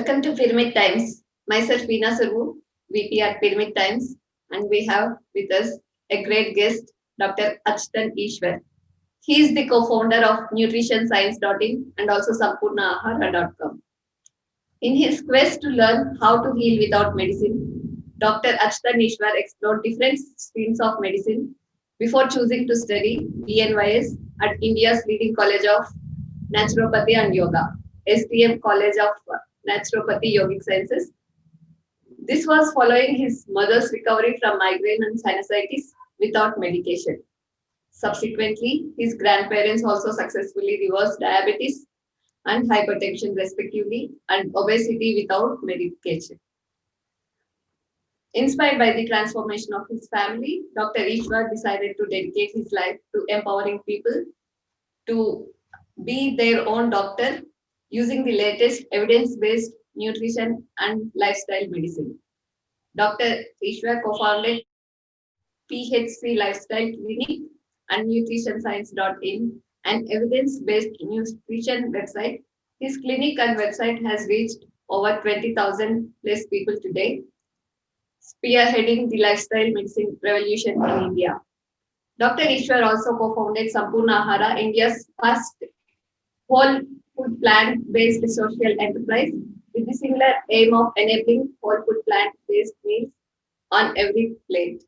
Welcome to Pyramid Times. Myself, Veena Survu, VP at Pyramid Times, and we have with us a great guest, Dr. Achyuthan Eswar. He is the co-founder of nutritionscience.in and also sampurnahara.com. In his quest to learn how to heal without medicine, Dr. Achyuthan Eswar explored different streams of medicine before choosing to study BNYS at India's leading college of naturopathy and yoga, STM College of Naturopathy Yogic Sciences. This was following his mother's recovery from migraine and sinusitis without medication. Subsequently, his grandparents also successfully reversed diabetes and hypertension, respectively, and obesity without medication. Inspired by the transformation of his family, Dr. Eswar decided to dedicate his life to empowering people to be their own doctor using the latest evidence-based nutrition and lifestyle medicine. Dr. Eswar co-founded PHC Lifestyle Clinic and nutritionscience.in, an evidence-based nutrition website. His clinic and website has reached over 20,000 plus people today, spearheading the lifestyle medicine revolution in India. Dr. Eswar also co-founded Sampurnahara, India's first whole food plant-based social enterprise with the singular aim of enabling whole food plant-based meals on every plate.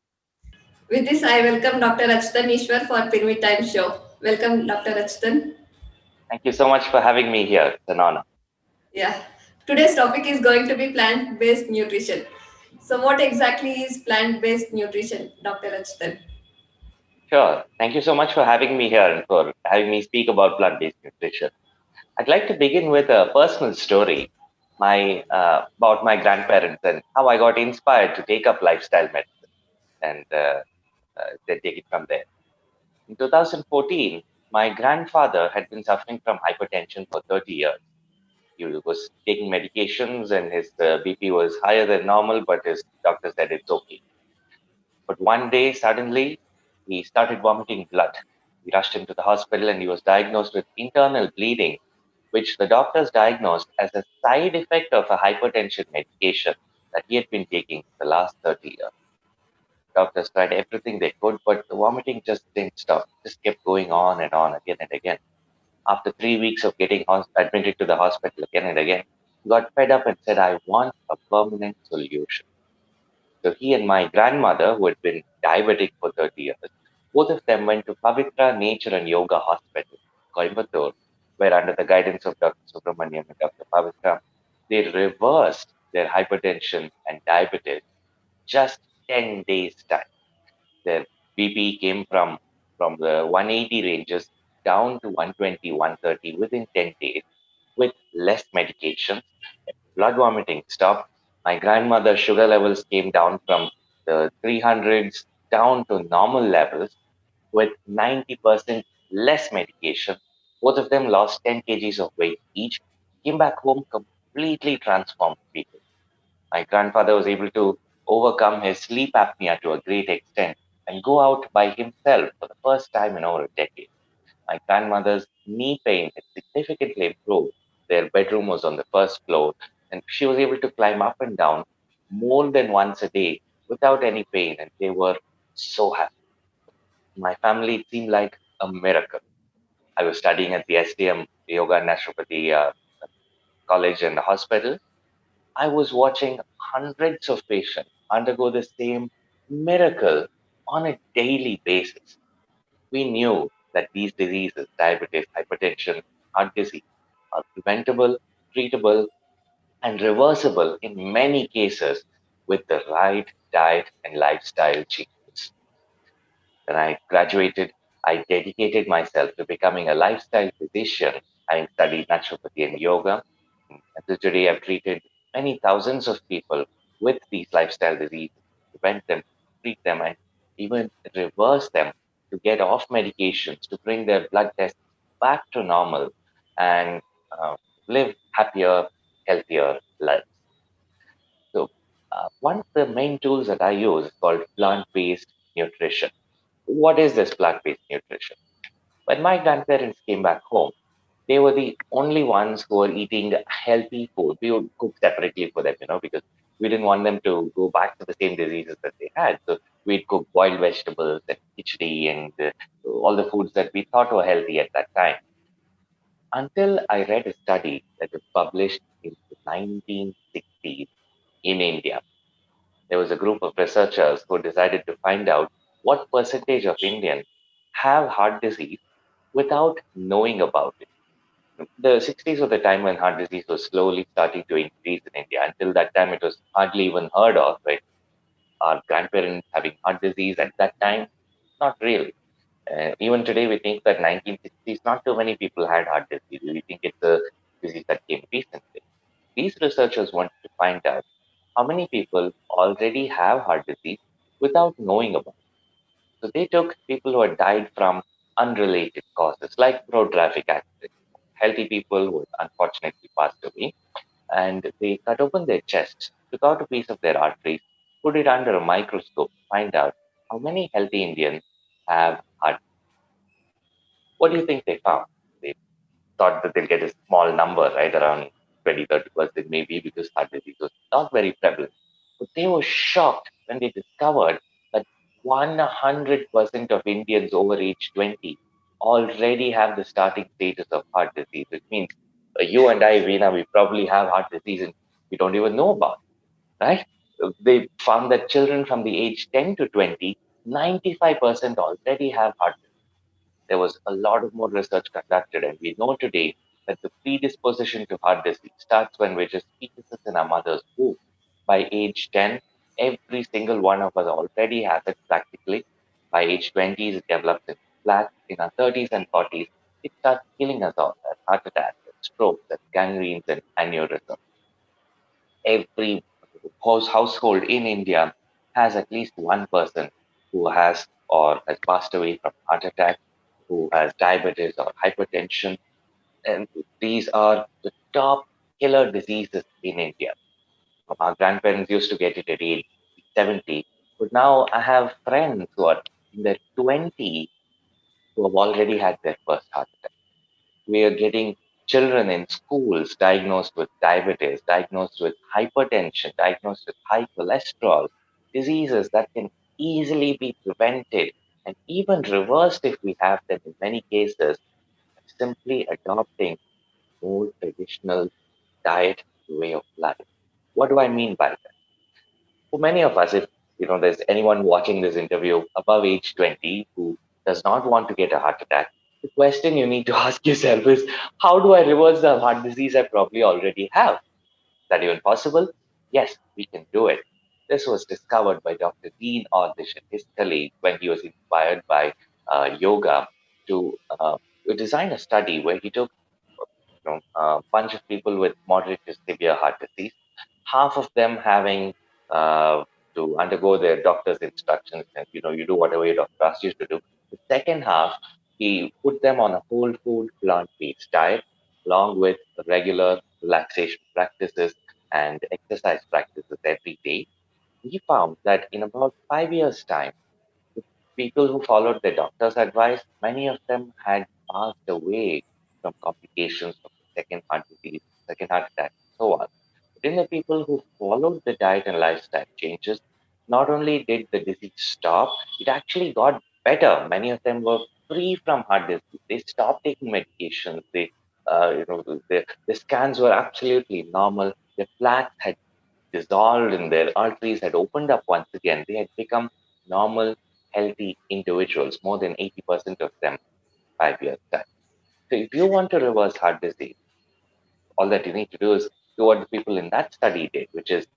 With this, I welcome Dr. Achyuthan Eswar for Pyramid Time Show. Welcome, Dr. Achyuthan. Thank you so much for having me here. It's an honor. Yeah. Today's topic is going to be plant-based nutrition. So what exactly is plant-based nutrition, Dr. Achyuthan? Sure. Thank you so much for having me here and for having me speak about plant-based nutrition. I'd like to begin with a personal story about my grandparents and how I got inspired to take up lifestyle medicine and then take it from there. In 2014, my grandfather had been suffering from hypertension for 30 years. He was taking medications and his BP was higher than normal, but his doctor said it's okay. But one day, suddenly, he started vomiting blood. We rushed him to the hospital and he was diagnosed with internal bleeding, which the doctors diagnosed as a side effect of a hypertension medication that he had been taking for the last 30 years. Doctors tried everything they could, but the vomiting just didn't stop. It just kept going on and on again and again. After 3 weeks of getting admitted to the hospital again and again, he got fed up and said, I want a permanent solution. So he and my grandmother, who had been diabetic for 30 years, both of them went to Pavitra Nature and Yoga Hospital, Coimbatore, where under the guidance of Dr. Subramaniam and Dr. Pavitra, they reversed their hypertension and diabetes just 10 days time. Their BP came from the 180 ranges down to 120, 130 within 10 days with less medications. Blood vomiting stopped. My grandmother's sugar levels came down from the 300s down to normal levels with 90% less medication. Both of them lost 10 kgs of weight each, came back home completely transformed people. My grandfather was able to overcome his sleep apnea to a great extent and go out by himself for the first time in over a decade. My grandmother's knee pain had significantly improved. Their bedroom was on the first floor, and she was able to climb up and down more than once a day without any pain, and they were so happy. My family, it seemed like a miracle. I was studying at the STM Yoga and Naturopathy College and Hospital. I was watching hundreds of patients undergo the same miracle on a daily basis. We knew that these diseases, diabetes, hypertension, heart disease, are preventable, treatable, and reversible in many cases with the right diet and lifestyle changes. When I graduated, I dedicated myself to becoming a lifestyle physician, having studied naturopathy and yoga. Until today, I've treated many thousands of people with these lifestyle diseases, prevent them, treat them, and even reverse them to get off medications, to bring their blood tests back to normal and live happier, healthier lives. So, one of the main tools that I use is called plant based nutrition. What is this plant based nutrition? When my grandparents came back home, They were the only ones who were eating healthy food. We would cook separately for them, because we didn't want them to go back to the same diseases that they had. So we'd cook boiled vegetables and khichdi and all the foods that we thought were healthy at that time. Until I read a study that was published in the 1960s in India. There was a group of researchers who decided to find out what percentage of Indians have heart disease without knowing about it. The 60s was the time when heart disease was slowly starting to increase in India. Until that time, it was hardly even heard of, right? Our grandparents having heart disease at that time, not really. Even today, we think that 1960s, not too many people had heart disease. We think it's a disease that came recently. These researchers wanted to find out how many people already have heart disease without knowing about it. So they took people who had died from unrelated causes, like road traffic accidents, healthy people who had unfortunately passed away, and they cut open their chests, took out a piece of their arteries, put it under a microscope, find out how many healthy Indians have heart. What do you think they found? They thought that they'll get a small number, right, around 20, 30% maybe, because heart disease was not very prevalent. But they were shocked when they discovered that 100% of Indians over age 20 already have the starting stages of heart disease, which means you and I, Veena, we probably have heart disease and we don't even know about it, right? They found that children from the age 10 to 20, 95% already have heart disease. There was a lot of more research conducted, and we know today that the predisposition to heart disease starts when we're just fetuses in our mother's womb. By age 10, every single one of us already has it practically. By age 20s, it develops in plaques. In our 30s and 40s, it starts killing us all as heart attacks, as strokes, as gangrenes, and aneurysms. Every household in India has at least one person who has or has passed away from heart attack, who has diabetes or hypertension. And these are the top killer diseases in India. Our grandparents used to get it at age 70, but now I have friends who are in their 20s who have already had their first heart attack. We are getting children in schools diagnosed with diabetes, diagnosed with hypertension, diagnosed with high cholesterol, diseases that can easily be prevented and even reversed if we have them in many cases, simply adopting more traditional diet way of life. What do I mean by that? For many of us, if there's anyone watching this interview above age 20 who does not want to get a heart attack, the question you need to ask yourself is, how do I reverse the heart disease I probably already have? Is that even possible? Yes, we can do it. This was discovered by Dr. Dean Ornish and his colleagues when he was inspired by yoga to design a study where he took a bunch of people with moderate to severe heart disease, half of them having to undergo their doctor's instructions, and you do whatever your doctor asks you to do. The second half, he put them on a whole food plant-based diet along with regular relaxation practices and exercise practices every day. We found that in about 5 years' time, the people who followed the doctor's advice, many of them had passed away from complications of the second heart disease, second heart attack, and so on. But in the people who followed the diet and lifestyle changes, not only did the disease stop, it actually got better. Many of them were free from heart disease. They stopped taking medications. The scans were absolutely normal. The plaques had dissolved and their arteries had opened up once again. They had become normal, healthy individuals, more than 80% of them, 5 years time. So if you want to reverse heart disease, all that you need to do is do what the people in that study did, which is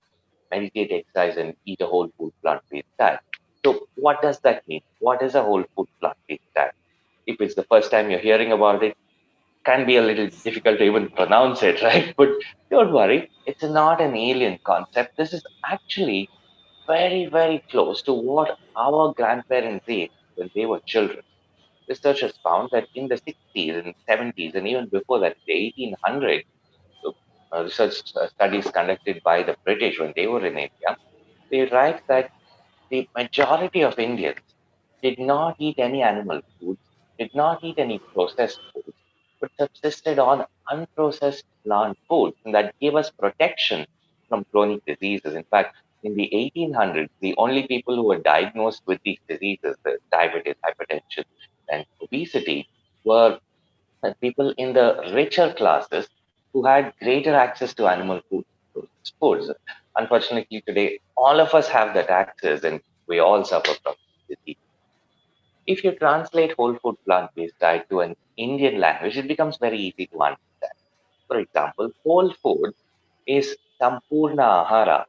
meditate, exercise, and eat a whole food plant-based diet. So what does that mean? What is a whole food plant-based diet? If it's the first time you're hearing about it, can be a little difficult to even pronounce it, right? But don't worry, it's not an alien concept. This is actually very, very close to what our grandparents ate when they were children. Researchers found that in the 60s and 70s, and even before that, the 1800s, so, research studies conducted by the British when they were in India, they write that the majority of Indians did not eat any animal foods, did not eat any processed foods. but subsisted on unprocessed plant foods, and that gave us protection from chronic diseases. In fact, in the 1800s, the only people who were diagnosed with these diseases, the diabetes, hypertension, and obesity, were people in the richer classes who had greater access to animal food, foods. Unfortunately, today, all of us have that access and we all suffer from disease. If you translate whole food plant based diet to an Indian language, it becomes very easy to understand. For example, whole food is Sampurna Ahara,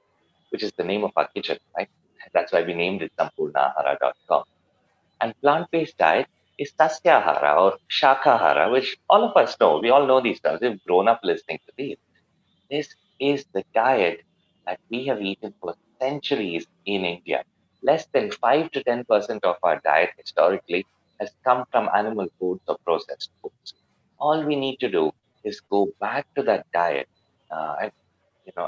which is the name of our kitchen, right? That's why we named it sampurnahara.com. And plant-based diet is Sasyahara or Shakahara, which all of us know. We all know these terms. We've grown up listening to these. This is the diet that we have eaten for centuries in India. Less than 5 to 10% of our diet historically has come from animal foods or processed foods. All we need to do is go back to that diet and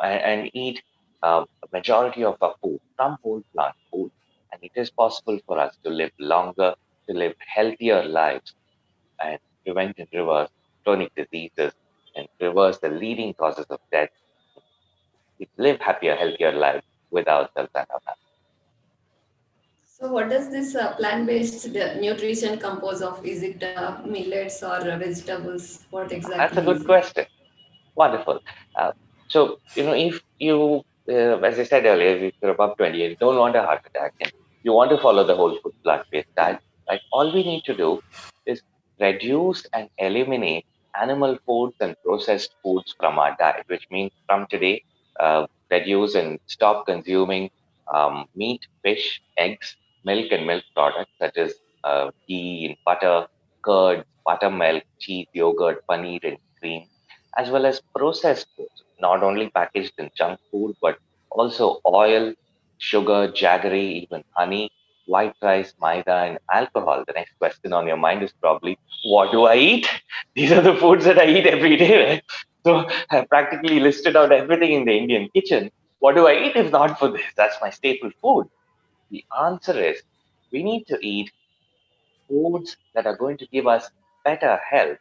and eat a majority of our food from whole plant food. And it is possible for us to live longer, to live healthier lives, and prevent and reverse chronic diseases and reverse the leading causes of death. We live happier, healthier lives with ourselves and our family. So, what does this plant-based nutrition compose of? Is it millets or vegetables? What That's a exactly good is it? question. Wonderful. Uh, if you, as I said earlier, if you're above 20 and don't want a heart attack and you want to follow the whole food plant-based diet, right, all we need to do is reduce and eliminate animal foods and processed foods from our diet, which means from today, reduce and stop consuming meat, fish, eggs, milk, and milk products such as ghee and butter, curd, buttermilk, cheese, yogurt, paneer, and cream, as well as processed foods, not only packaged in junk food, but also oil, sugar, jaggery, even honey, white rice, maida, and alcohol. The next question on your mind is probably, what do I eat? These are the foods that I eat every day, right? So I've practically listed out everything in the Indian kitchen. What do I eat if not for this? That's my staple food. The answer is we need to eat foods that are going to give us better health,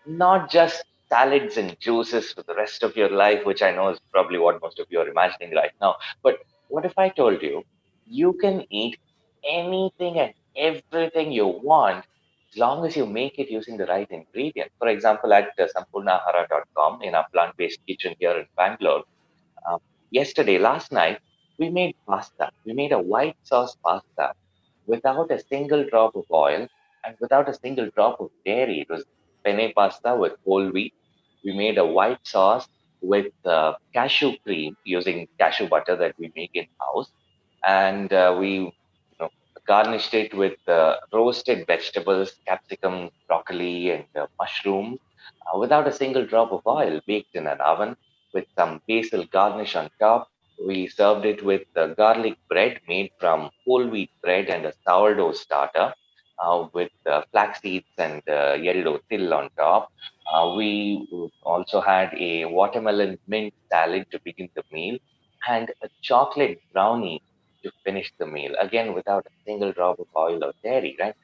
not just salads and juices for the rest of your life, which I know is probably what most of you are imagining right now. But what if I told you you can eat anything and everything you want as long as you make it using the right ingredient? For example, at sampurnahara.com in our plant based kitchen here in Bangalore, uh, last night, we made pasta. We made a white sauce pasta without a single drop of oil and without a single drop of dairy. It was penne pasta with whole wheat. We made a white sauce with cashew cream using cashew butter that we make in house, and we garnished it with roasted vegetables, capsicum, broccoli, and mushrooms, without a single drop of oil, baked in an oven with some basil garnish on top. We served it with garlic bread made from whole wheat bread and a sourdough starter with flax seeds and yellow till on top. We also had a watermelon mint salad to begin the meal and a chocolate brownie to finish the meal. Again, without a single drop of oil or dairy, right?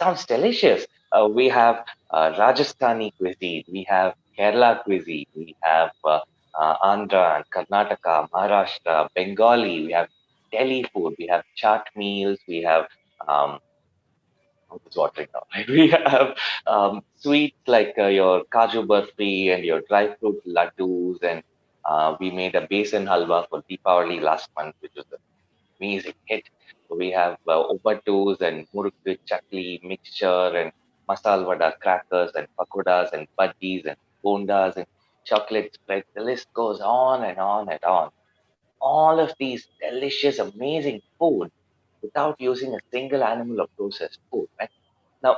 Sounds delicious. We have Rajasthani cuisine, we have Kerala cuisine, we have Andhra and Karnataka, Maharashtra, Bengali, we have Delhi food, we have chaat meals, we have um, it's watering now. Right? We have sweets like your kaju barfi and your dry fruit laddus, and we made a besan halwa for Deepavali last month, which was amazing hit. We have obatus and muruk chakli mixture and masal vada crackers and pakodas and bhajis and bondas and chocolate spreads. The list goes on and on and on. All of these delicious, amazing food without using a single animal or processed food. Right? Now,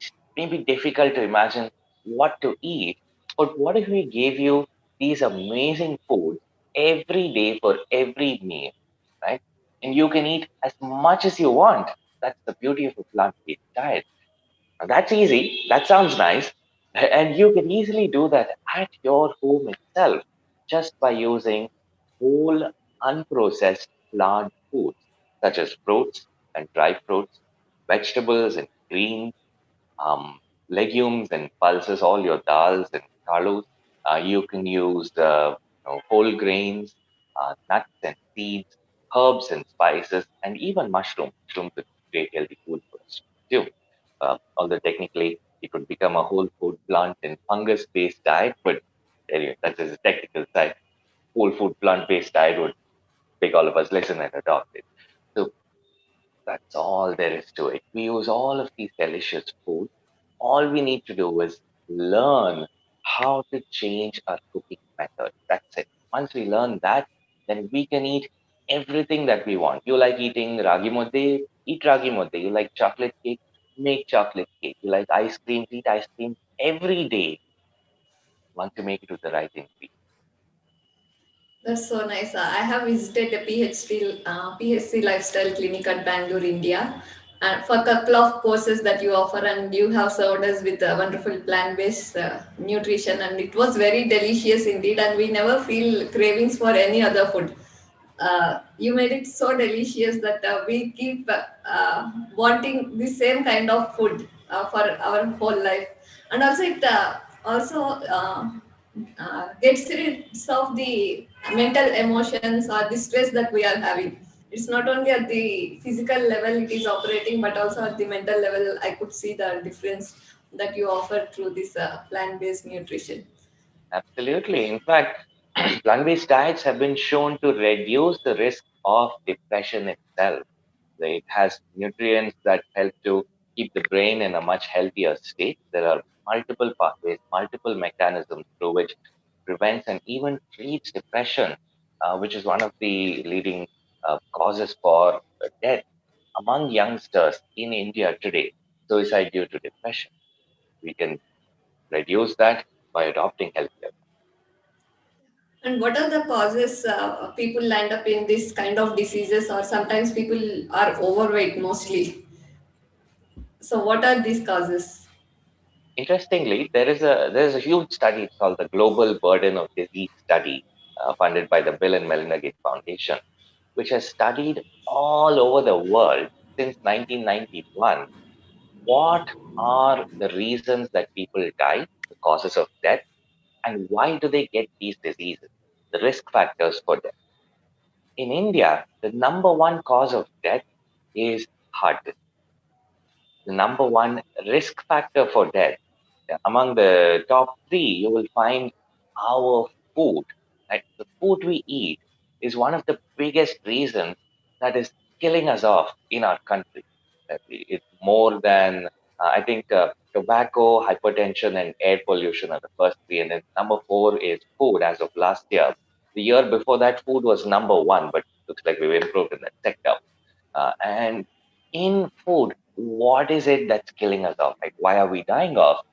it may be difficult to imagine what to eat, but what if we gave you these amazing foods every day for every meal, right? And you can eat as much as you want. That's the beauty of a plant-based diet. Now, that's easy. That sounds nice. And you can easily do that at your home itself just by using whole, unprocessed plant foods, such as fruits and dry fruits, vegetables and greens, legumes and pulses, all your dals and kalus. You can use whole grains, nuts and seeds, herbs and spices, and even mushrooms. Mushrooms are great healthy food for us too. Although technically it would become a whole food plant and fungus-based diet, but anyway, that's just a technical side. Whole food plant-based diet would make all of us listen and adopt it. So that's all there is to it. We use all of these delicious food. All we need to do is learn how to change our cooking method. That's it. Once we learn that, then we can eat everything that we want. You like eating ragi mudde, eat ragi mudde. You like chocolate cake, make chocolate cake. You like ice cream, eat ice cream every day once you make it with the right ingredient. That's so nice. I have visited a PHC lifestyle clinic at Bangalore, India, and for a couple of courses that you offer, and you have served us with a wonderful plant-based nutrition, and it was very delicious indeed. And we never feel cravings for any other food. You made it so delicious that we keep wanting the same kind of food for our whole life, and also it also gets rid of the mental emotions or the stress that we are having. It's not only at the physical level it is operating, but also at the mental level. I could see the difference that you offer through this plant-based nutrition. Absolutely. In fact, plant-based diets have been shown to reduce the risk of depression itself. It has nutrients that help to keep the brain in a much healthier state. There are multiple pathways, multiple mechanisms through which prevents and even treats depression, which is one of the leading causes for death among youngsters in India today. Suicide due to depression. We can reduce that by adopting healthier. And what are the causes people land up in this kind of diseases, or sometimes people are overweight mostly? So, what are these causes? Interestingly, there is a huge study called the Global Burden of Disease Study, funded by the Bill and Melinda Gates Foundation, which has studied all over the world since 1991. What are the reasons that people die, the causes of death, and why do they get these diseases? The risk factors for death. In India, the number one cause of death is heart disease. The number one risk factor for death. Among the top three, you will find our food. Right? The food we eat is one of the biggest reasons that is killing us off in our country. It's more than, I think, tobacco, hypertension, and air pollution are the first three. And then number four is food as of last year. The year before that, food was number one, but looks like we've improved in that sector. And in food, what is it that's killing us off? Like, why are we dying off?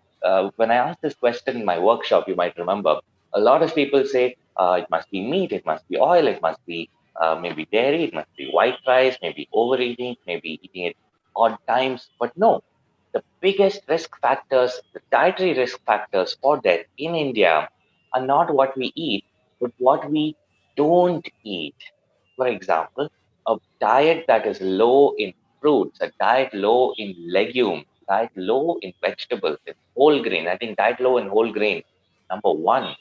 When I asked this question in my workshop, you might remember, a lot of people say it must be meat, it must be oil, it must be maybe dairy, it must be white rice, maybe overeating, maybe eating it odd times. But no, the biggest risk factors, the dietary risk factors for death in India are not what we eat, but what we don't eat. For example, a diet that is low in fruits, a diet low in legumes, diet low in vegetables, in whole grain. I think diet low in whole grain, number one.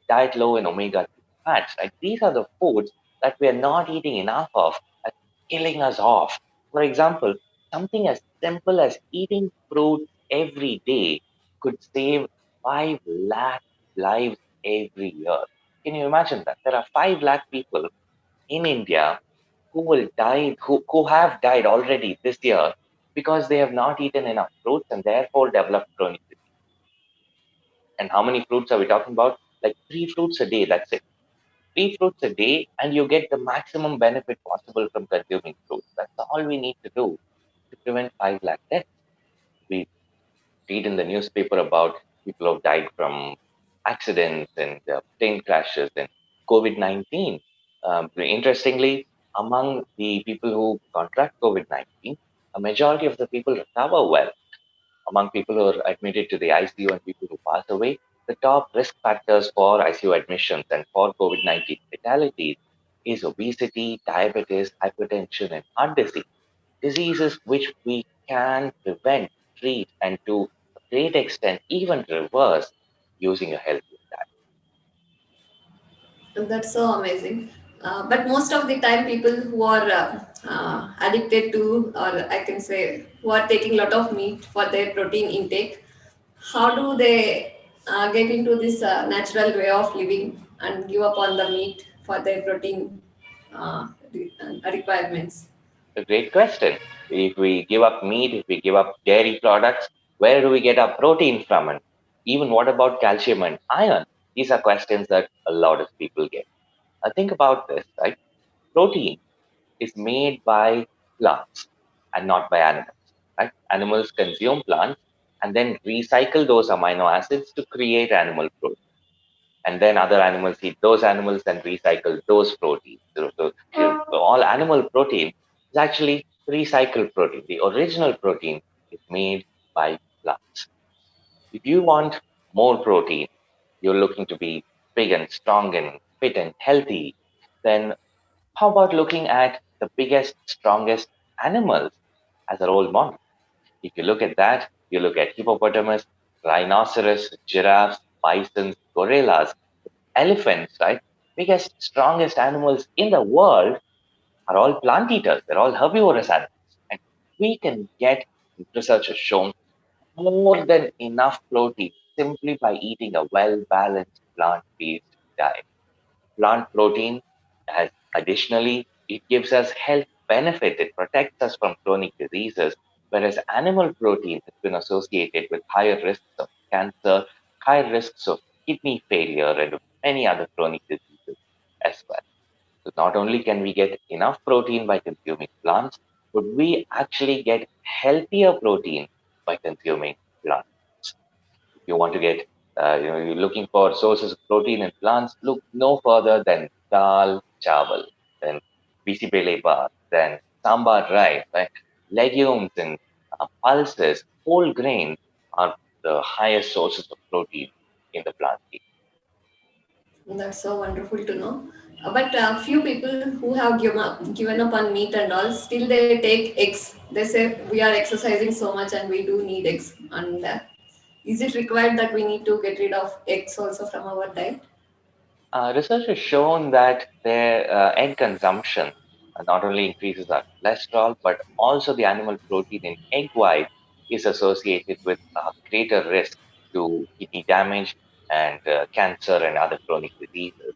Diet low in omega-3 fats. Right? These are the foods that we are not eating enough of, that's killing us off. For example, something as simple as eating fruits every day could save 5 lakh lives every year. Can you imagine that? There are 5 lakh people in India who will die, who have died already this year because they have not eaten enough fruits and therefore developed chronic disease. And how many fruits are we talking about? Like 3 fruits a day, that's it. 3 fruits a day, and you get the maximum benefit possible from consuming fruits. That's all we need to do to prevent 5 lakh deaths. We read in the newspaper about people who have died from accidents and plane crashes and COVID 19. Interestingly, among the people who contract COVID 19, a majority of the people recover well. Among people who are admitted to the ICU and people who pass away, the top risk factors for ICU admissions and for COVID 19 fatalities is obesity, diabetes, hypertension, and heart disease, diseases which we can prevent, treat, and to great extent even reverse using a healthy diet. That's so amazing. But most of the time, people who are addicted to, or I can say, who are taking a lot of meat for their protein intake, how do they get into this natural way of living and give up on the meat for their protein requirements? A great question. If we give up meat, if we give up dairy products, where do we get our protein from? And even what about calcium and iron? These are questions that a lot of people get. Think about this, right? Protein is made by plants and not by animals, right? Animals consume plants and then recycle those amino acids to create animal protein. And then other animals eat those animals and recycle those proteins. So all animal protein is actually recycled protein. The original protein is made by plants. If you want more protein, you're looking to be big and strong and fit and healthy, then how about looking at the biggest, strongest animals as a role model? If you look at that, you look at hippopotamus, rhinoceros, giraffes, bisons, gorillas, elephants, right? Biggest, strongest animals in the world are all plant eaters. They're all herbivorous animals. And we can get, research has shown, more than enough protein simply by eating a well balanced plant based diet. Plant protein has additionally, it gives us health benefit. It protects us from chronic diseases, whereas animal protein has been associated with higher risks of cancer, higher risks of kidney failure, and of many other chronic diseases as well. So not only can we get enough protein by consuming plants, but we actually get healthier protein by consuming plants. If you want to get, you're looking for sources of protein in plants, look no further than dal chawal, then bisi bele bath, then sambar rice, right? Legumes and pulses, whole grains are the highest sources of protein in the plant. That's so wonderful to know. But few people who have given up on meat and all, still they take eggs. They say we are exercising so much and we do need eggs. And is it required that we need to get rid of eggs also from our diet? Research has shown that their egg consumption not only increases our cholesterol, but also the animal protein in egg white is associated with greater risk to kidney damage and cancer and other chronic diseases.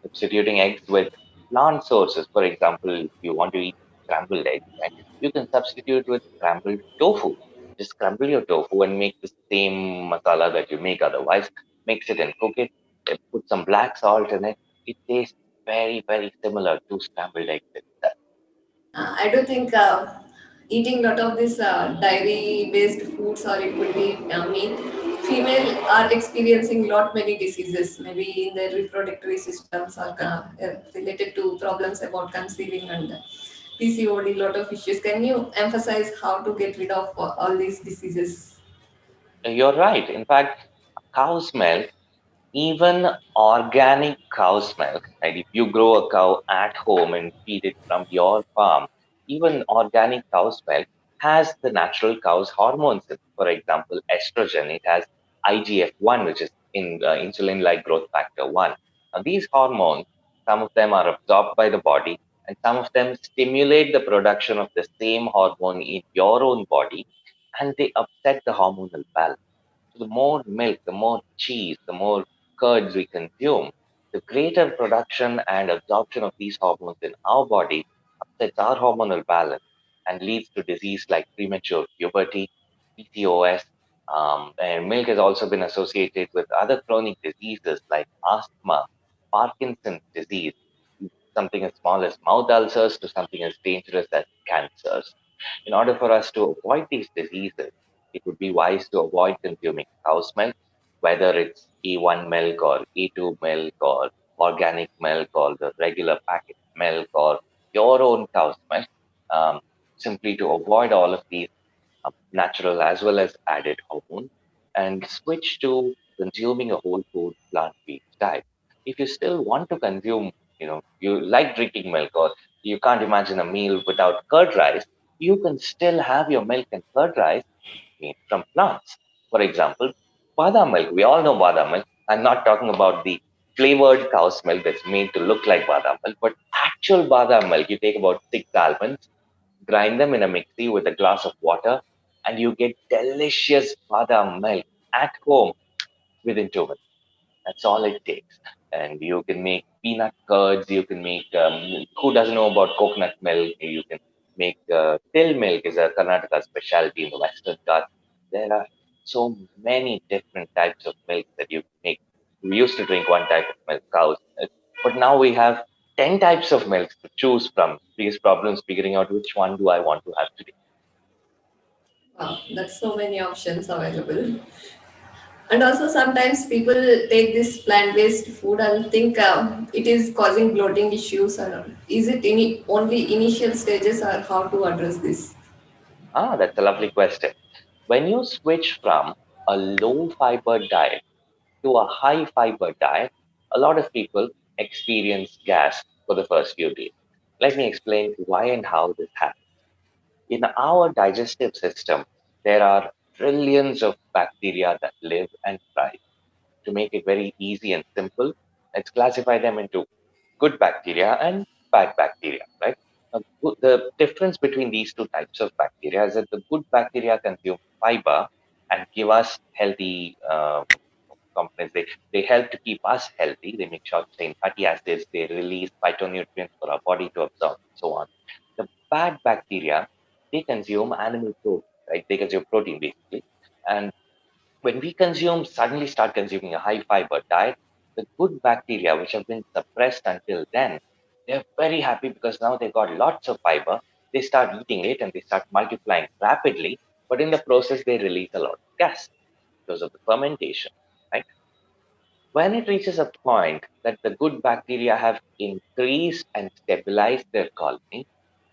Substituting eggs with plant sources, for example, if you want to eat scrambled eggs, right, you can substitute with scrambled tofu. Just scramble your tofu and make the same masala that you make otherwise, mix it and cook it, put some black salt in it. It tastes very, very similar to scrambled eggs itself. I do think eating a lot of this dairy-based foods, or it could be meat, female are experiencing lot many diseases, maybe in their reproductive systems or related to problems about conceiving and PCOD, lot of issues. Can you emphasize how to get rid of all these diseases? You're right. In fact, cow's milk, even organic cow's milk, right? If you grow a cow at home and feed it from your farm, even organic cow's milk has the natural cow's hormones in it. For example, estrogen, it has IGF-1, which is in insulin-like growth factor 1. Now, these hormones, some of them are absorbed by the body, and some of them stimulate the production of the same hormone in your own body, and they upset the hormonal balance. So the more milk, the more cheese, the more curds we consume, the greater production and absorption of these hormones in our body upsets our hormonal balance and leads to disease like premature puberty, PCOS. And milk has also been associated with other chronic diseases like asthma, Parkinson's disease, something as small as mouth ulcers to something as dangerous as cancers. In order for us to avoid these diseases, it would be wise to avoid consuming cow's milk, whether it's E1 milk or E2 milk or organic milk or the regular packet milk or your own cow's milk, um, simply to avoid all of these natural as well as added hormones and switch to consuming a whole food plant-based diet. If you still want to consume, you like drinking milk or you can't imagine a meal without curd rice, you can still have your milk and curd rice made from plants. For example, badam milk. We all know badam milk. I'm not talking about the flavored cow's milk that's made to look like badam milk, but actual badam milk. You take about 6 almonds, grind them in a mixie with a glass of water, and you get delicious badam milk at home within 2 minutes. That's all it takes. And you can make peanut curds. You can make, who doesn't know about coconut milk? You can make till milk is a Karnataka specialty in the Western Ghats. There are so many different types of milk that you can make. We used to drink one type of milk, cows, but now we have 10 types of milks to choose from. Biggest problems figuring out which one do I want to have today. Wow, that's so many options available. And also sometimes people take this plant-based food and think it is causing bloating issues, or is it only initial stages, or how to address this? That's a lovely question. When you switch from a low fiber diet to a high fiber diet, a lot of people experience gas for the first few days. Let me explain why and how this happens. In our digestive system, there are trillions of bacteria that live and thrive. To make it very easy and simple, let's classify them into good bacteria and bad bacteria, right? The difference between these two types of bacteria is that the good bacteria consume fiber and give us healthy components. They help to keep us healthy. They make short chain fatty acids. They release phytonutrients for our body to absorb, and so on. The bad bacteria, they consume animal protein, right? They consume protein basically. And when we consume, suddenly start consuming a high fiber diet, the good bacteria, which have been suppressed until then, they're very happy because now they got lots of fiber. They start eating it and they start multiplying rapidly. But in the process, they release a lot of gas because of the fermentation, right? When it reaches a point that the good bacteria have increased and stabilized their colony,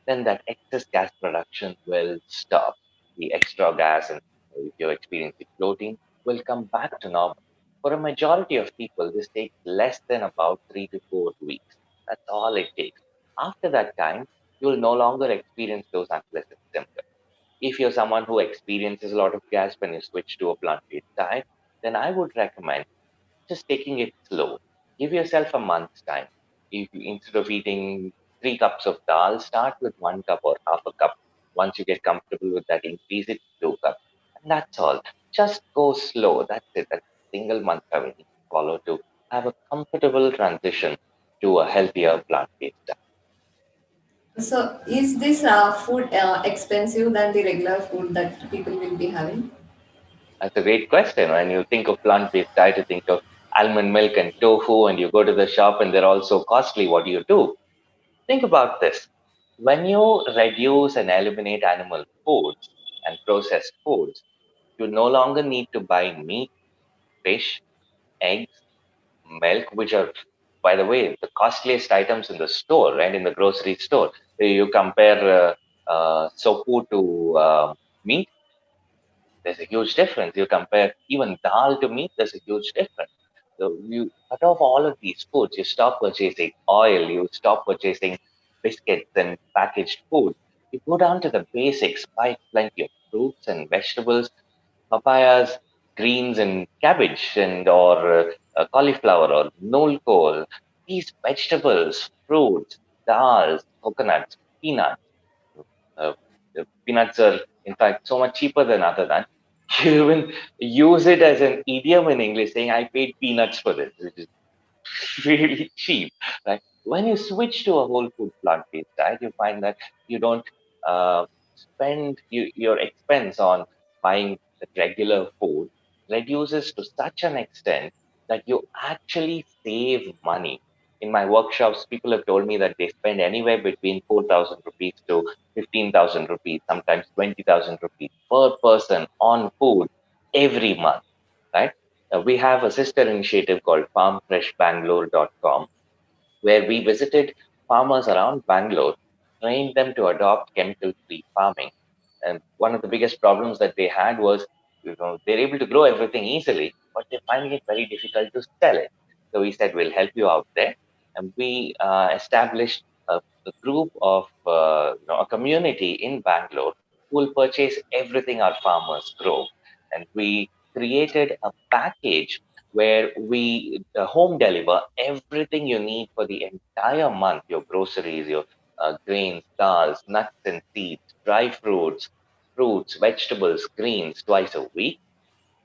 then that excess gas production will stop. The extra gas, and if you're experiencing bloating, will come back to normal. For a majority of people, this takes less than about 3 to 4 weeks. That's all it takes. After that time, you will no longer experience those unpleasant symptoms. If you're someone who experiences a lot of gas when you switch to a plant-based diet, then I would recommend just taking it slow. Give yourself a month's time. If you, instead of eating 3 cups of dal, start with 1 cup or half a cup. Once you get comfortable with that, increase it to 2 cups. And that's all. Just go slow. That's it. That's a single mantra we need to follow to have a comfortable transition to a healthier plant-based diet. So is this food expensive than the regular food that people will be having? That's a great question. When you think of plant-based diet, you think of almond milk and tofu, and you go to the shop and they're all so costly. What do you do? Think about this. When you reduce and eliminate animal foods and processed foods, you no longer need to buy meat, fish, eggs, milk, which are, by the way, the costliest items in the store, right? In the grocery store. You compare sopu to meat, there's a huge difference. You compare even dal to meat, there's a huge difference. So you cut off all of these foods. You stop purchasing oil. You stop purchasing biscuits and packaged food. You go down to the basics. Buy plenty of fruits and vegetables, papayas, greens, and cabbage, and or cauliflower or nulkol. These vegetables, fruits, dals, coconuts, peanuts. Uh, the peanuts are, in fact, so much cheaper than other than. You even use it as an idiom in English, saying, I paid peanuts for this, which is really cheap, right? When you switch to a whole food plant-based diet, you find that you don't spend your expense on buying regular food reduces to such an extent that you actually save money. In my workshops, people have told me that they spend anywhere between 4,000 rupees to 15,000 rupees, sometimes 20,000 rupees per person on food every month, right? We have a sister initiative called farmfreshbangalore.com, where we visited farmers around Bangalore, trained them to adopt chemical free farming. And one of the biggest problems that they had was, they're able to grow everything easily, but they're finding it very difficult to sell it. So we said, we'll help you out there. And we established a group of, a community in Bangalore who will purchase everything our farmers grow. And we created a package where we home deliver everything you need for the entire month, your groceries, your grains, dals, nuts and seeds, dry fruits, vegetables, greens twice a week,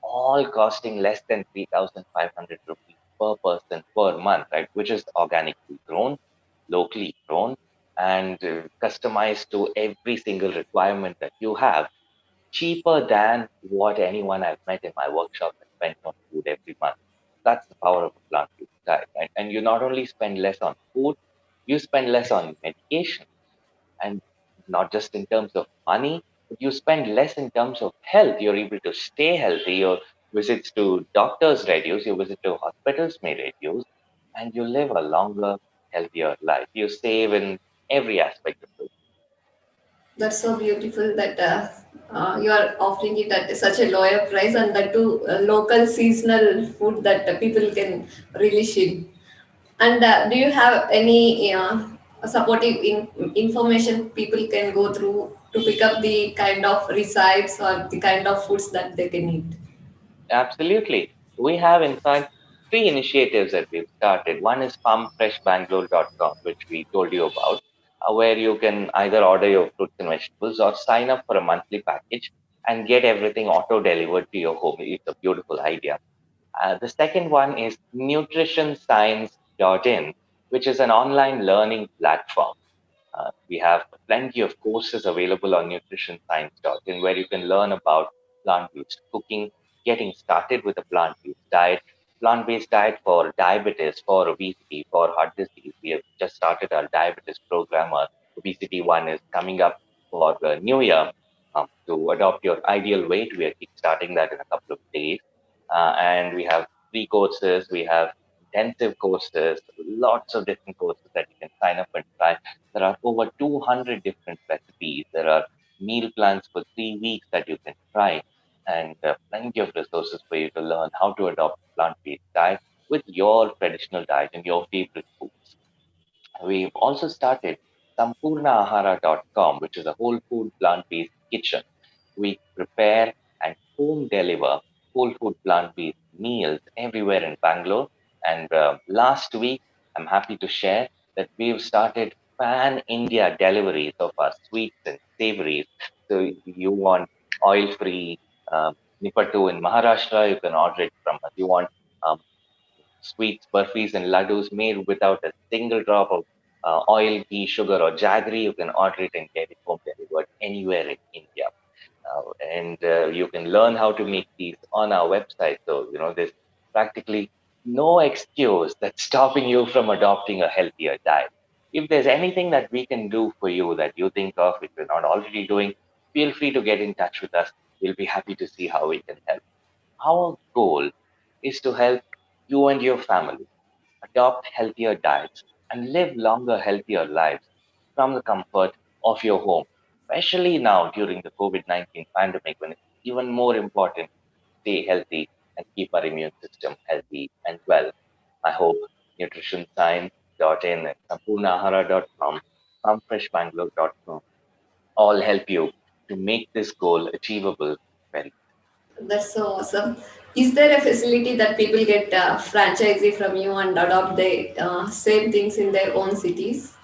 all costing less than 3,500 rupees per person per month, right? Which is organically grown, locally grown, and customized to every single requirement that you have, cheaper than what anyone I've met in my workshop has spent on food every month. That's the power of a plant-based diet, right? And you not only spend less on food, you spend less on medication, and not just in terms of money, but you spend less in terms of health. You're able to stay healthy. Your visits to doctors reduce, your visit to hospitals may reduce, and you live a longer, healthier life. You save in every aspect of it. That's so beautiful that you are offering it at such a lower price, and that too local seasonal food that people can relish in. And do you have any supportive information people can go through to pick up the kind of recipes or the kind of foods that they can eat? Absolutely. We have, in fact, three initiatives that we've started. One is farmfreshbangalore.com, which we told you about, where you can either order your fruits and vegetables or sign up for a monthly package and get everything auto delivered to your home. It's a beautiful idea. The second one is nutritionscience.in, which is an online learning platform. We have plenty of courses available on nutritionscience.in where you can learn about plant-based cooking, getting started with a plant-based diet for diabetes, for obesity, for heart disease. We have just started our diabetes program. Our obesity one is coming up for the new year. To adopt your ideal weight, we are kickstarting that in a couple of days. And we have free courses, we have intensive courses, lots of different courses that you can sign up and try. There are over 200 different recipes. There are meal plans for 3 weeks that you can try, and plenty of resources for you to learn how to adopt a plant-based diet with your traditional diet and your favorite foods. We've also started sampurnaahara.com, which is a whole food plant-based kitchen. We prepare and home deliver whole food plant-based meals everywhere in Bangalore. And last week, I'm happy to share that we've started pan-India deliveries of our sweets and savories. So if you want oil-free nipattu in Maharashtra, you can order it from us. You want um, sweets, burfis, and laddus made without a single drop of oil, ghee, sugar, or jaggery, you can order it and get it home delivered anywhere in India. And you can learn how to make these on our website. So, there's practically no excuse that's stopping you from adopting a healthier diet. If there's anything that we can do for you that you think of, if you're not already doing, feel free to get in touch with us. We'll be happy to see how we can help. Our goal is to help you and your family adopt healthier diets and live longer, healthier lives from the comfort of your home, especially now during the COVID-19 pandemic when it's even more important to stay healthy and keep our immune system healthy and well. I hope nutritionscience.in and sampurnahara.com, farmfreshbangalore.com all help you to make this goal achievable very. That's so awesome. Is there a facility that people get franchisee from you and adopt the same things in their own cities?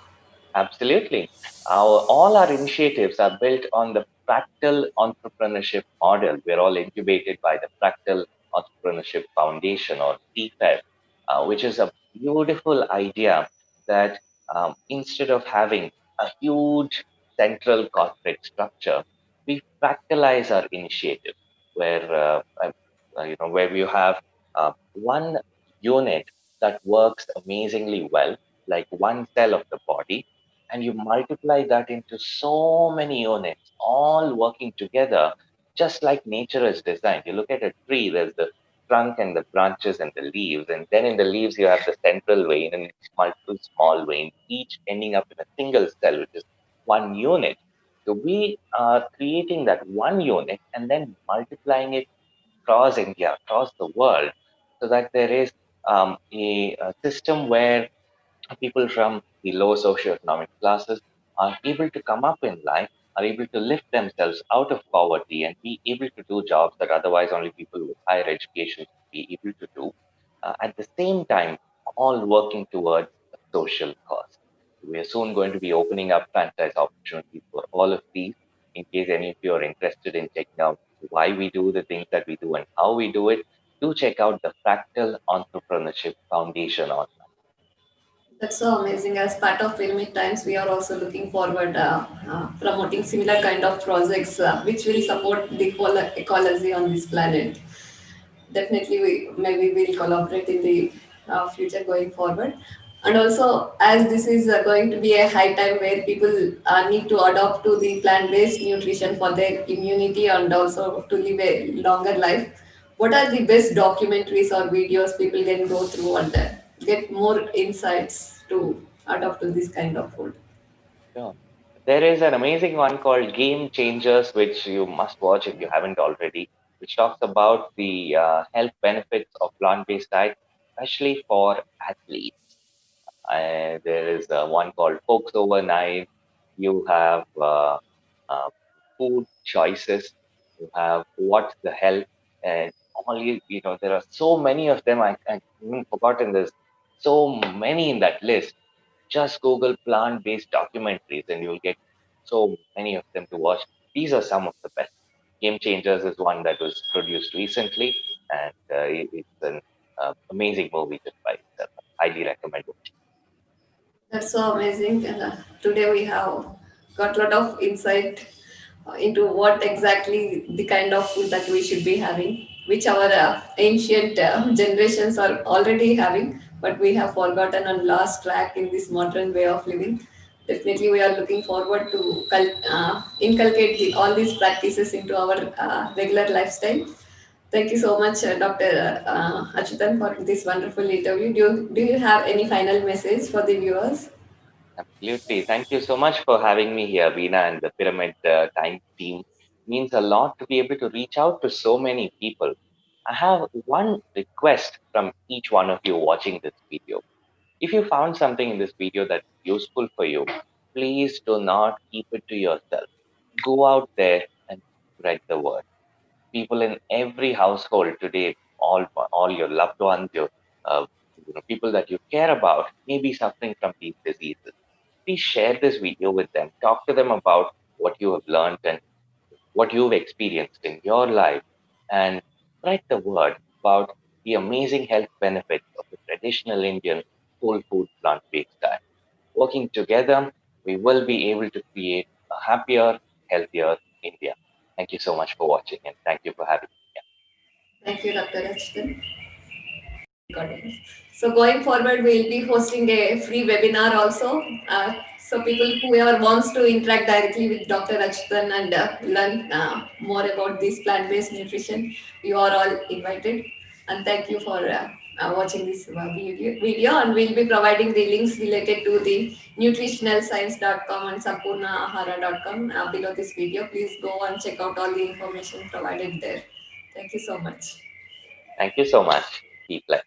Absolutely. All our initiatives are built on the fractal entrepreneurship model. We're all incubated by the Fractal Entrepreneurship Foundation or CFEF, which is a beautiful idea that instead of having a huge central corporate structure, we fractalize our initiatives where you have one unit that works amazingly well, like one cell of the body, and you multiply that into so many units, all working together, just like nature is designed. You look at a tree, there's the trunk and the branches and the leaves, and then in the leaves, you have the central vein and multiple small veins, each ending up in a single cell, which is one unit. So we are creating that one unit and then multiplying it across India, across the world, so that there is a system where people from the low socioeconomic classes are able to come up in life are able to lift themselves out of poverty and be able to do jobs that otherwise only people with higher education would be able to do. At the same time, all working towards a social cause. We are soon going to be opening up franchise opportunities for all of these. In case any of you are interested in checking out why we do the things that we do and how we do it, do check out the Fractal Entrepreneurship Foundation on. That's so amazing. As part of Pyramid Times, we are also looking forward promoting similar kind of projects which will support the whole ecology on this planet. Definitely we maybe we'll collaborate in the future going forward. And also, as this is going to be a high time where people need to adopt to the plant-based nutrition for their immunity and also to live a longer life, what are the best documentaries or videos people can go through and get more insights to adopt to this kind of food? Sure. There is an amazing one called Game Changers, which you must watch if you haven't already, which talks about the health benefits of plant-based diet, especially for athletes. There is one called Folks Overnight. You have uh, food choices. You have what the health, and all there are so many of them. I even forgotten there's so many in that list. Just Google plant-based documentaries and you'll get so many of them to watch. These are some of the best. Game Changers is one that was produced recently, and it's an amazing movie just by itself. Highly recommend it. That's so amazing. And, today we have got a lot of insight into what exactly the kind of food that we should be having, which our ancient generations are already having, but we have forgotten and lost track in this modern way of living. Definitely, we are looking forward to inculcate all these practices into our regular lifestyle. Thank you so much, Dr. Achyuthan, for this wonderful interview. Do you have any final message for the viewers? Absolutely. Thank you so much for having me here, Veena, and the Pyramid Time team. Means a lot to be able to reach out to so many people. I have one request from each one of you watching this video. If you found something in this video that's useful for you, please do not keep it to yourself. Go out there and spread the word. People in every household today, all your loved ones, your people that you care about, may be suffering from these diseases. Please share this video with them. Talk to them about what you have learned and what you've experienced in your life, and spread the word about the amazing health benefits of the traditional Indian whole food plant-based diet. Working together, we will be able to create a happier, healthier India. Thank you so much for watching and thank you for having me. Thank you, Dr. Rachtan. Recordings. So going forward, we'll be hosting a free webinar also. So people whoever wants to interact directly with Dr. Rachtan and learn more about this plant-based nutrition, you are all invited. And thank you for watching this video. And we'll be providing the links related to the nutritionalscience.com and sampurnahara.com below this video. Please go and check out all the information provided there. Thank you so much. Thank you so much. Keep blessed.